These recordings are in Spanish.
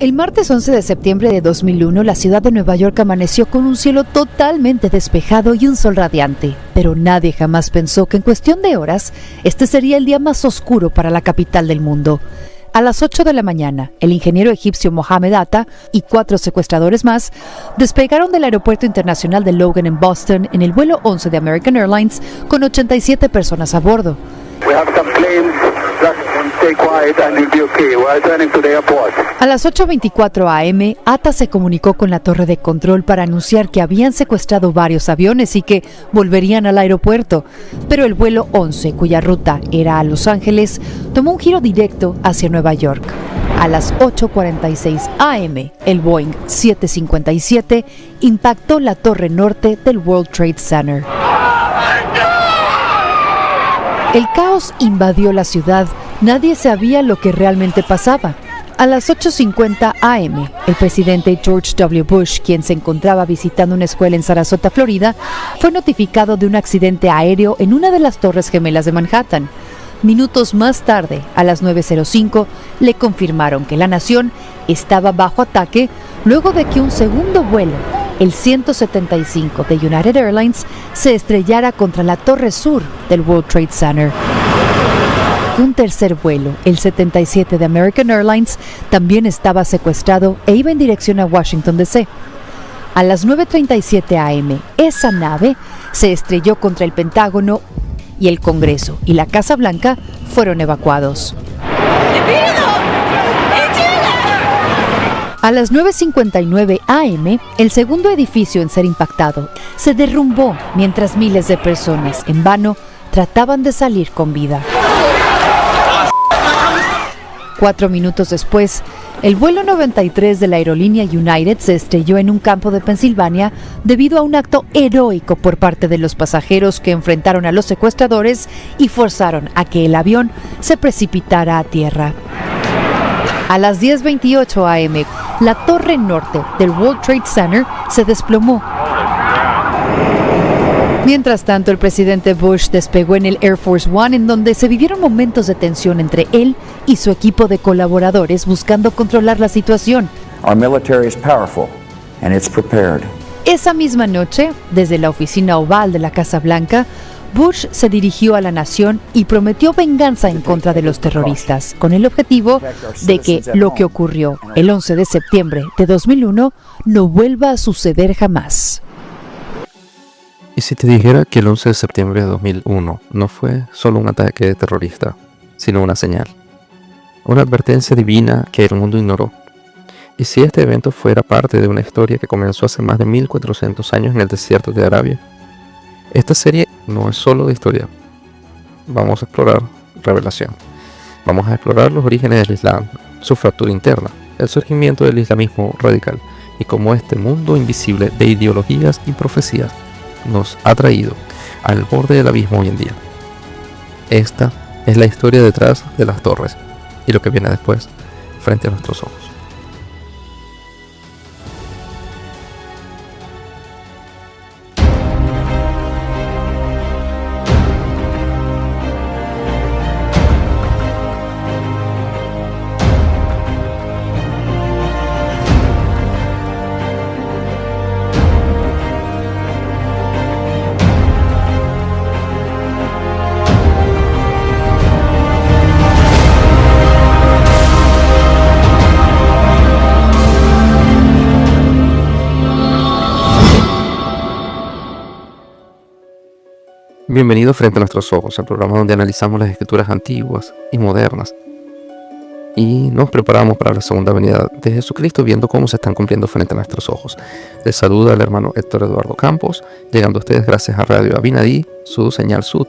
El martes 11 de septiembre de 2001, la ciudad de Nueva York amaneció con un cielo totalmente despejado y un sol radiante. Pero nadie jamás pensó que en cuestión de horas, este sería el día más oscuro para la capital del mundo. A las 8 de la mañana, el ingeniero egipcio Mohamed Atta y 4 secuestradores más despegaron del Aeropuerto Internacional de Logan en Boston en el vuelo 11 de American Airlines con 87 personas a bordo. A las 8:24 a.m., Atta se comunicó con la torre de control para anunciar que habían secuestrado varios aviones y que volverían al aeropuerto. Pero el vuelo 11, cuya ruta era a Los Ángeles, tomó un giro directo hacia Nueva York. A las 8:46 a.m., el Boeing 757 impactó la torre norte del World Trade Center. El caos invadió la ciudad. Nadie sabía lo que realmente pasaba. A las 8:50 a.m., el presidente George W. Bush, quien se encontraba visitando una escuela en Sarasota, Florida, fue notificado de un accidente aéreo en una de las torres gemelas de Manhattan. Minutos más tarde, a las 9:05, le confirmaron que la nación estaba bajo ataque luego de que un segundo vuelo, el 175 de United Airlines, se estrellara contra la torre sur del World Trade Center. Un tercer vuelo, el 77 de American Airlines, también estaba secuestrado e iba en dirección a Washington, D.C. A las 9:37 a.m., esa nave se estrelló contra el Pentágono y el Congreso y la Casa Blanca fueron evacuados. A las 9:59 a.m., el segundo edificio en ser impactado se derrumbó mientras miles de personas, en vano, trataban de salir con vida. 4 minutos después, el vuelo 93 de la aerolínea United se estrelló en un campo de Pensilvania debido a un acto heroico por parte de los pasajeros que enfrentaron a los secuestradores y forzaron a que el avión se precipitara a tierra. A las 10:28 a.m., la torre norte del World Trade Center se desplomó. Mientras tanto, el presidente Bush despegó en el Air Force One, en donde se vivieron momentos de tensión entre él y su equipo de colaboradores buscando controlar la situación. Our military is powerful and it's prepared. Esa misma noche, desde la oficina oval de la Casa Blanca, Bush se dirigió a la nación y prometió venganza en contra de los terroristas, con el objetivo de que lo que ocurrió el 11 de septiembre de 2001 no vuelva a suceder jamás. ¿Y si te dijera que el 11 de septiembre de 2001 no fue solo un ataque terrorista, sino una señal? Una advertencia divina que el mundo ignoró. ¿Y si este evento fuera parte de una historia que comenzó hace más de 1400 años en el desierto de Arabia? Esta serie no es solo de historia. Vamos a explorar revelación. Vamos a explorar los orígenes del Islam, su fractura interna, el surgimiento del islamismo radical y cómo este mundo invisible de ideologías y profecías nos ha traído al borde del abismo hoy en día. Esta es la historia detrás de las torres y lo que viene después frente a nuestros ojos. Bienvenido frente a nuestros ojos, el programa donde analizamos las escrituras antiguas y modernas y nos preparamos para la segunda venida de Jesucristo, viendo cómo se están cumpliendo frente a nuestros ojos. Les saluda el hermano Héctor Eduardo Campos, llegando a ustedes gracias a Radio Abinadí, su señal Sud,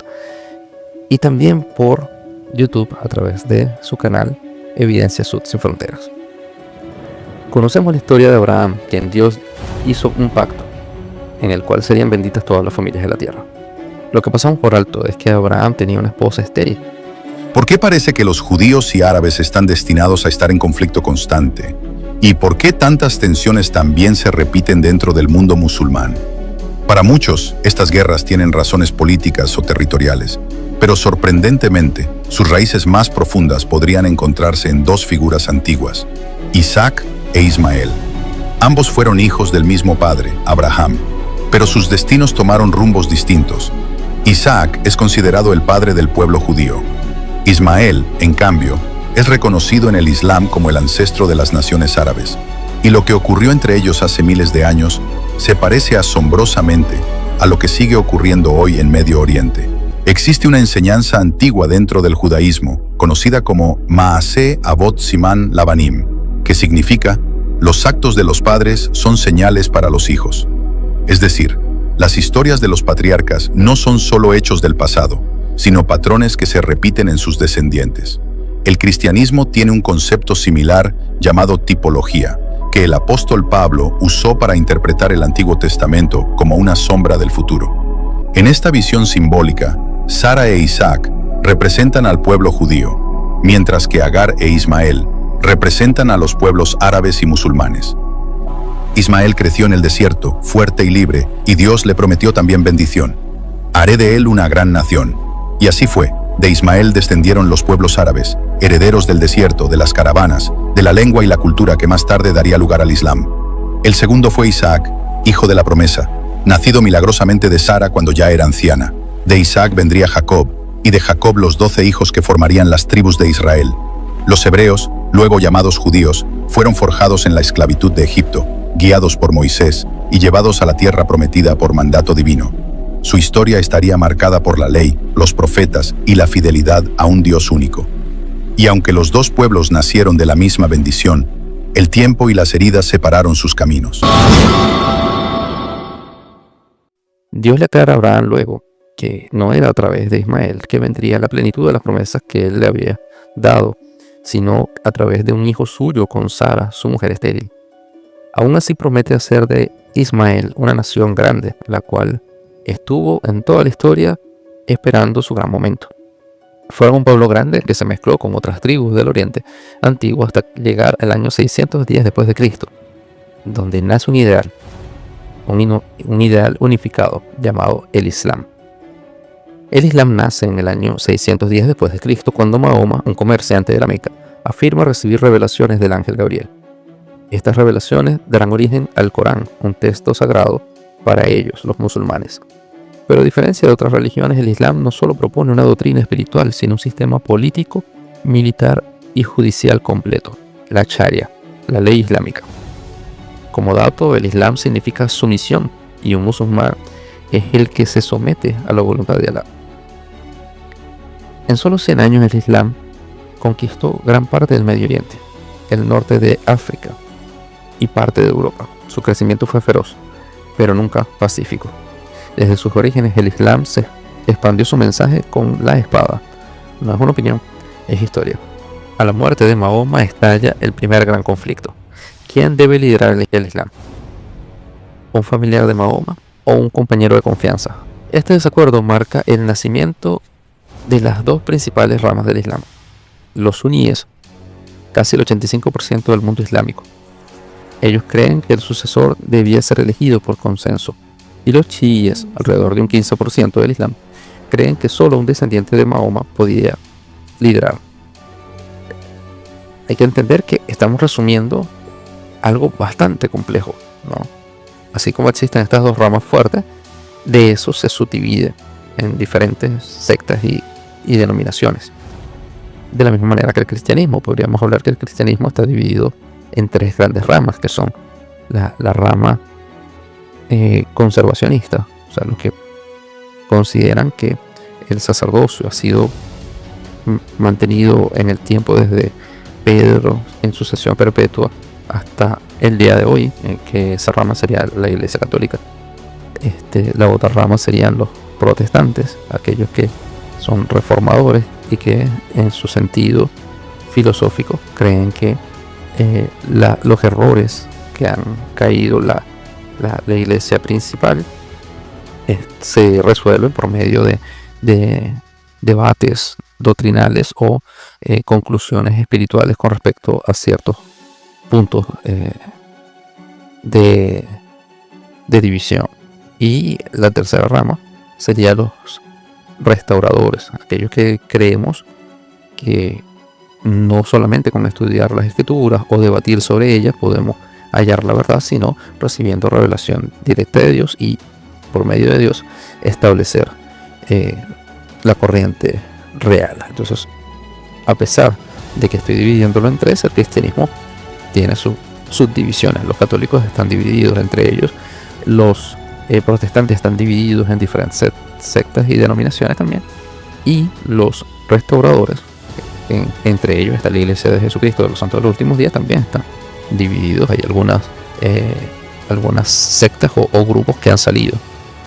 y también por YouTube a través de su canal Evidencia Sud Sin Fronteras. Conocemos la historia de Abraham, quien Dios hizo un pacto en el cual serían benditas todas las familias de la tierra. Lo que pasamos por alto es que Abraham tenía una esposa estéril. ¿Por qué parece que los judíos y árabes están destinados a estar en conflicto constante? ¿Y por qué tantas tensiones también se repiten dentro del mundo musulmán? Para muchos, estas guerras tienen razones políticas o territoriales, pero sorprendentemente, sus raíces más profundas podrían encontrarse en dos figuras antiguas, Isaac e Ismael. Ambos fueron hijos del mismo padre, Abraham, pero sus destinos tomaron rumbos distintos. Isaac es considerado el padre del pueblo judío. Ismael, en cambio, es reconocido en el Islam como el ancestro de las naciones árabes. Y lo que ocurrió entre ellos hace miles de años se parece asombrosamente a lo que sigue ocurriendo hoy en Medio Oriente. Existe una enseñanza antigua dentro del judaísmo, conocida como Maaseh Avot Siman Labanim, que significa los actos de los padres son señales para los hijos. Es decir, las historias de los patriarcas no son solo hechos del pasado, sino patrones que se repiten en sus descendientes. El cristianismo tiene un concepto similar llamado tipología, que el apóstol Pablo usó para interpretar el Antiguo Testamento como una sombra del futuro. En esta visión simbólica, Sara e Isaac representan al pueblo judío, mientras que Agar e Ismael representan a los pueblos árabes y musulmanes. Ismael creció en el desierto, fuerte y libre, y Dios le prometió también bendición. Haré de él una gran nación. Y así fue. De Ismael descendieron los pueblos árabes, herederos del desierto, de las caravanas, de la lengua y la cultura que más tarde daría lugar al Islam. El segundo fue Isaac, hijo de la promesa, nacido milagrosamente de Sara cuando ya era anciana. De Isaac vendría Jacob, y de Jacob los 12 hijos que formarían las tribus de Israel. Los hebreos, luego llamados judíos, fueron forjados en la esclavitud de Egipto, guiados por Moisés y llevados a la tierra prometida por mandato divino. Su historia estaría marcada por la ley, los profetas y la fidelidad a un Dios único. Y aunque los dos pueblos nacieron de la misma bendición, el tiempo y las heridas separaron sus caminos. Dios le aclara a Abraham luego que no era a través de Ismael que vendría la plenitud de las promesas que él le había dado, sino a través de un hijo suyo con Sara, su mujer estéril. Aún así promete hacer de Ismael una nación grande, la cual estuvo en toda la historia esperando su gran momento. Fueron un pueblo grande que se mezcló con otras tribus del Oriente Antiguo hasta llegar al año 610 después de Cristo, donde nace un ideal unificado llamado el Islam. El Islam nace en el año 610 después de Cristo cuando Mahoma, un comerciante de la Meca, afirma recibir revelaciones del ángel Gabriel. Estas revelaciones darán origen al Corán, un texto sagrado para ellos, los musulmanes. Pero a diferencia de otras religiones, el Islam no solo propone una doctrina espiritual, sino un sistema político, militar y judicial completo, la Sharia, la ley islámica. Como dato, el Islam significa sumisión y un musulmán es el que se somete a la voluntad de Alá. En solo 100 años el Islam conquistó gran parte del Medio Oriente, el norte de África y parte de Europa. Su crecimiento fue feroz, pero nunca pacífico. Desde sus orígenes el Islam se expandió su mensaje con la espada. No es una opinión, es historia. A la muerte de Mahoma estalla el primer gran conflicto. ¿Quién debe liderar el Islam? ¿Un familiar de Mahoma o un compañero de confianza? Este desacuerdo marca el nacimiento de las dos principales ramas del Islam. Los suníes, casi el 85% del mundo islámico. Ellos creen que el sucesor debía ser elegido por consenso. Y los chiíes, alrededor de un 15% del Islam, creen que solo un descendiente de Mahoma podía liderar. Hay que entender que estamos resumiendo algo bastante complejo, ¿no? Así como existen estas dos ramas fuertes, de eso se subdivide en diferentes sectas y denominaciones. De la misma manera que el cristianismo, podríamos hablar que el cristianismo está dividido en tres grandes ramas, que son la rama conservacionista, o sea, los que consideran que el sacerdocio ha sido mantenido en el tiempo desde Pedro en sucesión perpetua hasta el día de hoy, que esa rama sería la Iglesia Católica. La otra rama serían los protestantes, aquellos que son reformadores y que en su sentido filosófico creen que los errores que han caído la iglesia principal se resuelven por medio de debates doctrinales o conclusiones espirituales con respecto a ciertos puntos de división. Y la tercera rama sería los restauradores, aquellos que creemos que no solamente con estudiar las escrituras o debatir sobre ellas podemos hallar la verdad, sino recibiendo revelación directa de Dios y por medio de Dios establecer la corriente real. Entonces, a pesar de que estoy dividiéndolo en tres, el cristianismo tiene sus subdivisiones. Los católicos están divididos entre ellos, los protestantes están divididos en diferentes sectas y denominaciones también, y los restauradores, entre ellos está la Iglesia de Jesucristo de los Santos de los Últimos Días, también están divididos. Hay algunas sectas o grupos que han salido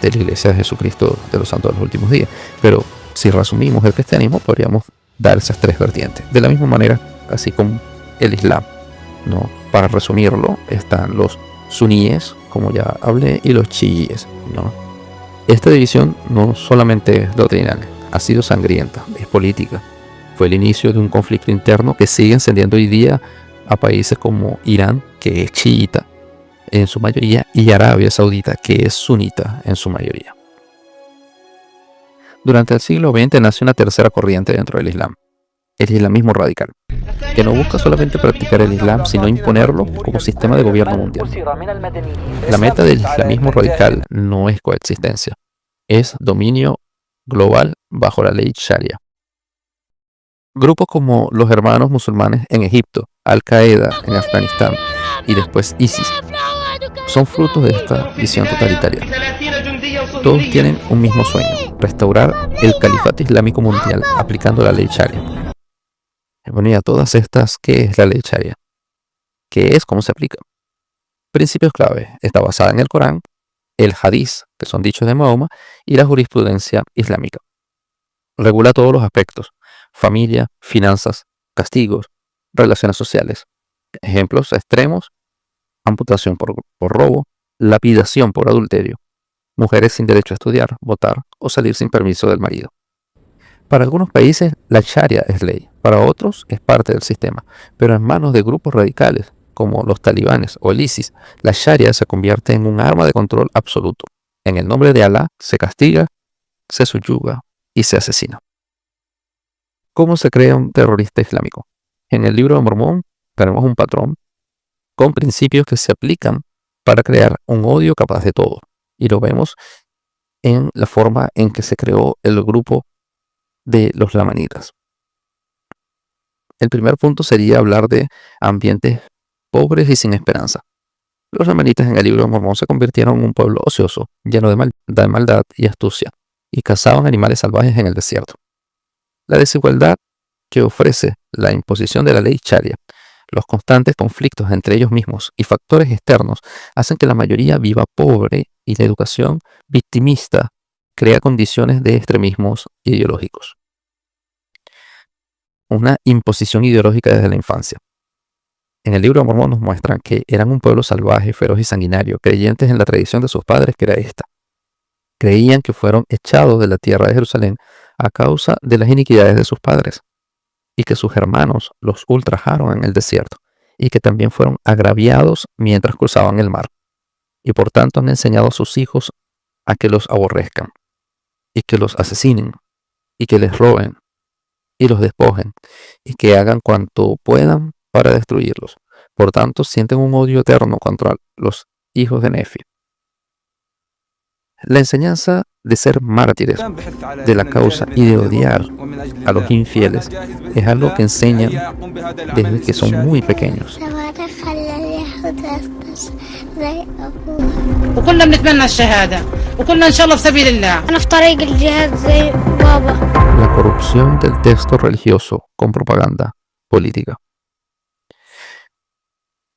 de la Iglesia de Jesucristo de los Santos de los Últimos Días, pero si resumimos el cristianismo podríamos dar esas tres vertientes. De la misma manera, así como el Islam, ¿no? Para resumirlo, están los suníes, como ya hablé, y los chiíes, ¿no? Esta división no solamente es doctrinal, ha sido sangrienta, es política. Fue el inicio de un conflicto interno que sigue encendiendo hoy día a países como Irán, que es chiita en su mayoría, y Arabia Saudita, que es sunita en su mayoría. Durante el siglo XX nace una tercera corriente dentro del Islam, el islamismo radical, que no busca solamente practicar el Islam, sino imponerlo como sistema de gobierno mundial. La meta del islamismo radical no es coexistencia, es dominio global bajo la ley Sharia. Grupos como los Hermanos Musulmanes en Egipto, Al-Qaeda en Afganistán y después ISIS son frutos de esta visión totalitaria. Todos tienen un mismo sueño: restaurar el califato islámico mundial aplicando la ley Sharia. Bueno, y a todas estas, ¿qué es la ley Sharia? ¿Qué es? ¿Cómo se aplica? Principios clave: está basada en el Corán, el Hadís, que son dichos de Mahoma, y la jurisprudencia islámica. Regula todos los aspectos: familia, finanzas, castigos, relaciones sociales. Ejemplos extremos: amputación por robo, lapidación por adulterio, mujeres sin derecho a estudiar, votar o salir sin permiso del marido. Para algunos países la Sharia es ley, para otros es parte del sistema, pero en manos de grupos radicales como los talibanes o el ISIS, la Sharia se convierte en un arma de control absoluto. En el nombre de Alá se castiga, se subyuga y se asesina. ¿Cómo se crea un terrorista islámico? En el libro de Mormón tenemos un patrón con principios que se aplican para crear un odio capaz de todo. Y lo vemos en la forma en que se creó el grupo de los lamanitas. El primer punto sería hablar de ambientes pobres y sin esperanza. Los lamanitas en el libro de Mormón se convirtieron en un pueblo ocioso, lleno de maldad y astucia, y cazaban animales salvajes en el desierto. La desigualdad que ofrece la imposición de la ley Sharia, los constantes conflictos entre ellos mismos y factores externos hacen que la mayoría viva pobre, y la educación victimista crea condiciones de extremismos ideológicos. Una imposición ideológica desde la infancia. En el libro de Mormón nos muestran que eran un pueblo salvaje, feroz y sanguinario, creyentes en la tradición de sus padres, que era esta. Creían que fueron echados de la tierra de Jerusalén a causa de las iniquidades de sus padres, y que sus hermanos los ultrajaron en el desierto, y que también fueron agraviados mientras cruzaban el mar, y por tanto han enseñado a sus hijos a que los aborrezcan, y que los asesinen, y que les roben, y los despojen, y que hagan cuanto puedan para destruirlos. Por tanto, sienten un odio eterno contra los hijos de Nefi. La enseñanza de ser mártires de la causa y de odiar a los infieles es algo que enseñan desde que son muy pequeños. وكلنا بنتمنى الشهادة وكلنا إن شاء الله في سبيل الله. أنا في طريق الجهاد زي بابا. La corrupción del texto religioso con propaganda política.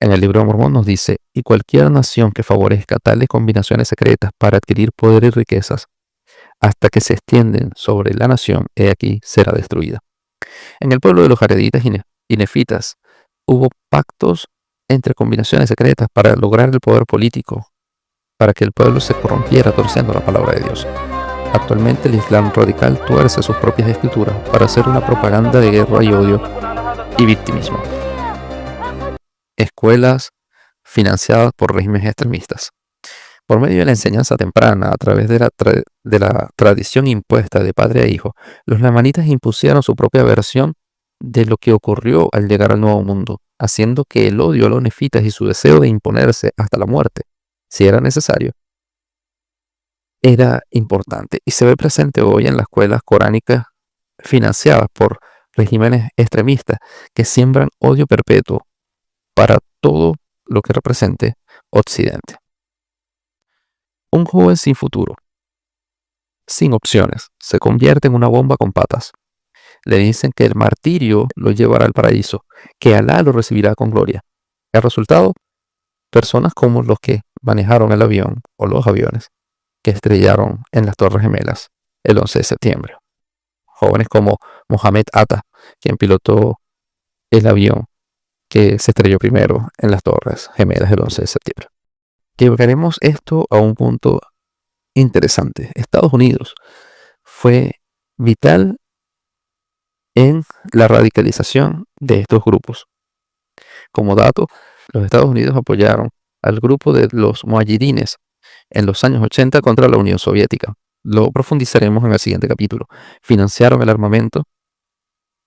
En el libro de Mormón nos dice: y cualquier nación que favorezca tales combinaciones secretas para adquirir poder y riquezas, hasta que se extienden sobre la nación, he aquí será destruida. En el pueblo de los jareditas y nefitas hubo pactos entre combinaciones secretas para lograr el poder político, para que el pueblo se corrompiera torciendo la palabra de Dios. Actualmente el Islam radical tuerce sus propias escrituras para hacer una propaganda de guerra y odio y victimismo. Escuelas financiadas por regímenes extremistas. Por medio de la enseñanza temprana, a través de la tradición impuesta de padre a hijo, los lamanitas impusieron su propia versión de lo que ocurrió al llegar al Nuevo Mundo, haciendo que el odio a los nefitas y su deseo de imponerse hasta la muerte, si era necesario, era importante y se ve presente hoy en las escuelas coránicas financiadas por regímenes extremistas que siembran odio perpetuo para todo lo que represente Occidente. Un joven sin futuro, sin opciones, se convierte en una bomba con patas. Le dicen que el martirio lo llevará al paraíso, que Alá lo recibirá con gloria. El resultado, personas como los que manejaron el avión o los aviones que estrellaron en las Torres Gemelas el 11 de septiembre. Jóvenes como Mohamed Atta, quien pilotó el avión que se estrelló primero en las Torres Gemelas el 11 de septiembre. Llevaremos esto a un punto interesante. Estados Unidos fue vital en la radicalización de estos grupos. Como dato, los Estados Unidos apoyaron al grupo de los mujahidines en los años 80 contra la Unión Soviética. Lo profundizaremos en el siguiente capítulo. Financiaron el armamento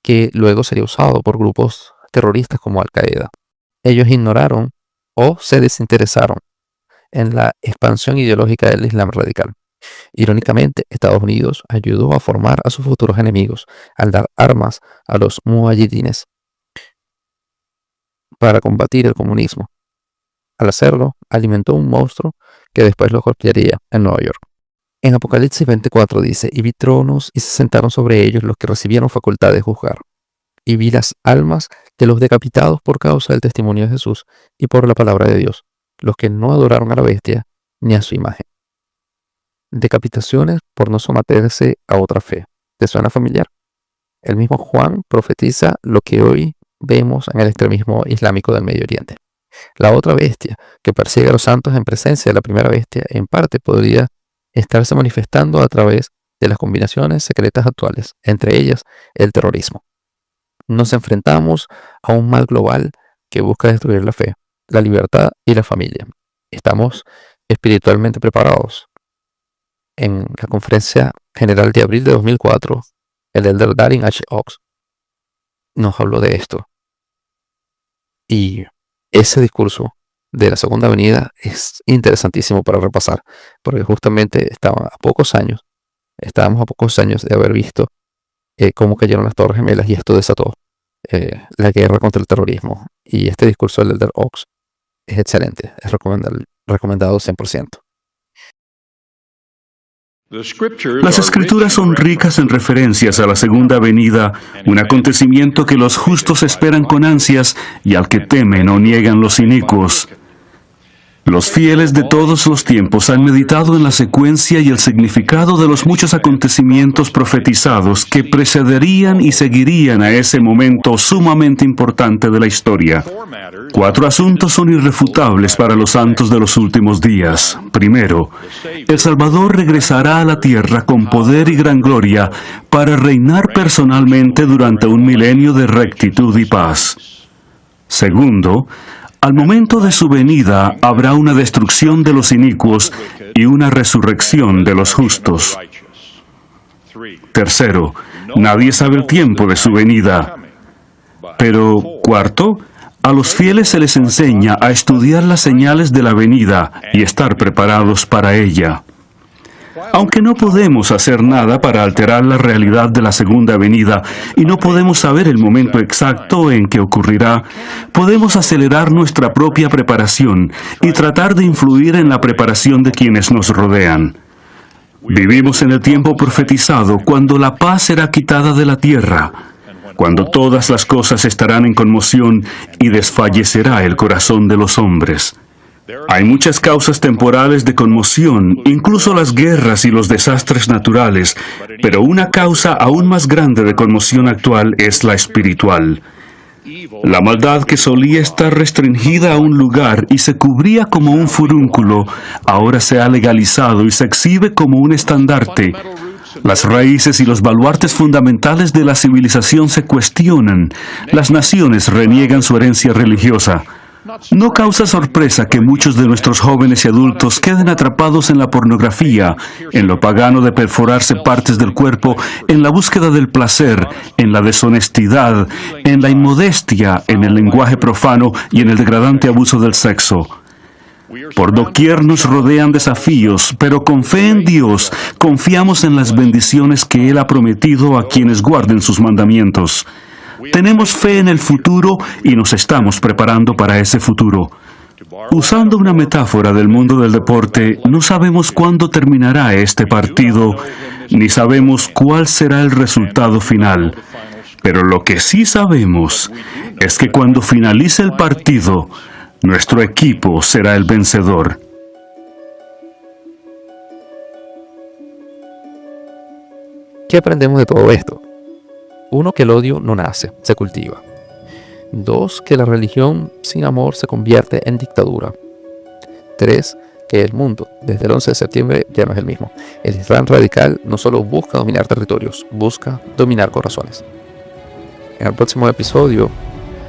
que luego sería usado por grupos terroristas como Al-Qaeda. Ellos ignoraron o se desinteresaron en la expansión ideológica del Islam radical. Irónicamente, Estados Unidos ayudó a formar a sus futuros enemigos al dar armas a los mujahidines para combatir el comunismo. Al hacerlo, alimentó un monstruo que después lo golpearía en Nueva York. En Apocalipsis 24 dice: y vi tronos y se sentaron sobre ellos los que recibieron facultad de juzgar. Y vi las almas de los decapitados por causa del testimonio de Jesús y por la palabra de Dios, los que no adoraron a la bestia ni a su imagen. Decapitaciones por no someterse a otra fe. ¿Te suena familiar? El mismo Juan profetiza lo que hoy vemos en el extremismo islámico del Medio Oriente. La otra bestia que persigue a los santos en presencia de la primera bestia, en parte podría estarse manifestando a través de las combinaciones secretas actuales, entre ellas el terrorismo. Nos enfrentamos a un mal global que busca destruir la fe, la libertad y la familia. Estamos espiritualmente preparados. En la conferencia general de abril de 2004, el elder Darin H. Oaks nos habló de esto. Y ese discurso de la segunda venida es interesantísimo para repasar, porque justamente estábamos a pocos años de haber visto cómo cayeron las Torres Gemelas y esto desató la guerra contra el terrorismo. Y este discurso del elder Oaks es excelente, es recomendado 100%. Las escrituras son ricas en referencias a la segunda venida, un acontecimiento que los justos esperan con ansias y al que temen o niegan los inicuos. Los fieles de todos los tiempos han meditado en la secuencia y el significado de los muchos acontecimientos profetizados que precederían y seguirían a ese momento sumamente importante de la historia. 4 asuntos son irrefutables para los santos de los últimos días. Primero, el Salvador regresará a la tierra con poder y gran gloria para reinar personalmente durante un milenio de rectitud y paz. Segundo, al momento de su venida habrá una destrucción de los inicuos y una resurrección de los justos. Tercero, nadie sabe el tiempo de su venida. Pero, cuarto, a los fieles se les enseña a estudiar las señales de la venida y estar preparados para ella. Aunque no podemos hacer nada para alterar la realidad de la segunda venida y no podemos saber el momento exacto en que ocurrirá, podemos acelerar nuestra propia preparación y tratar de influir en la preparación de quienes nos rodean. Vivimos en el tiempo profetizado cuando la paz será quitada de la tierra, cuando todas las cosas estarán en conmoción y desfallecerá el corazón de los hombres. Hay muchas causas temporales de conmoción, incluso las guerras y los desastres naturales, pero una causa aún más grande de conmoción actual es la espiritual. La maldad que solía estar restringida a un lugar y se cubría como un furúnculo, ahora se ha legalizado y se exhibe como un estandarte. Las raíces y los baluartes fundamentales de la civilización se cuestionan. Las naciones reniegan su herencia religiosa. No causa sorpresa que muchos de nuestros jóvenes y adultos queden atrapados en la pornografía, en lo pagano de perforarse partes del cuerpo, en la búsqueda del placer, en la deshonestidad, en la inmodestia, en el lenguaje profano y en el degradante abuso del sexo. Por doquier nos rodean desafíos, pero con fe en Dios, confiamos en las bendiciones que Él ha prometido a quienes guarden sus mandamientos. Tenemos fe en el futuro y nos estamos preparando para ese futuro. Usando una metáfora del mundo del deporte, no sabemos cuándo terminará este partido, ni sabemos cuál será el resultado final. Pero lo que sí sabemos es que cuando finalice el partido, nuestro equipo será el vencedor. ¿Qué aprendemos de todo esto? 1. Que el odio no nace, se cultiva. 2. Que la religión sin amor se convierte en dictadura. 3. Que el mundo, desde el 11 de septiembre, ya no es el mismo. El Islam radical no solo busca dominar territorios, busca dominar corazones. En el próximo episodio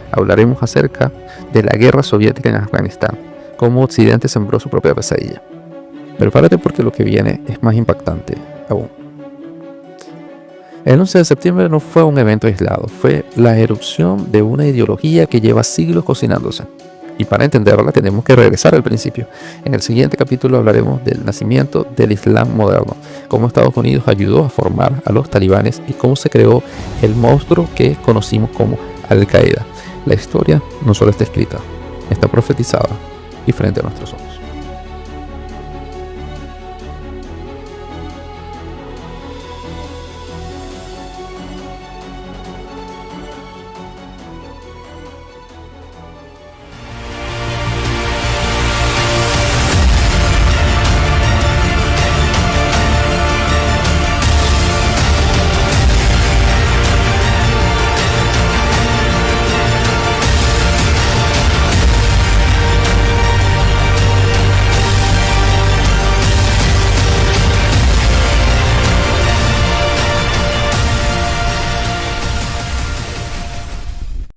hablaremos acerca de la guerra soviética en Afganistán, cómo Occidente sembró su propia pesadilla. Prepárate porque lo que viene es más impactante aún. El 11 de septiembre no fue un evento aislado, fue la erupción de una ideología que lleva siglos cocinándose. Y para entenderla tenemos que regresar al principio. En el siguiente capítulo hablaremos del nacimiento del Islam moderno, cómo Estados Unidos ayudó a formar a los talibanes y cómo se creó el monstruo que conocimos como Al-Qaeda. La historia no solo está escrita, está profetizada y frente a nuestros ojos.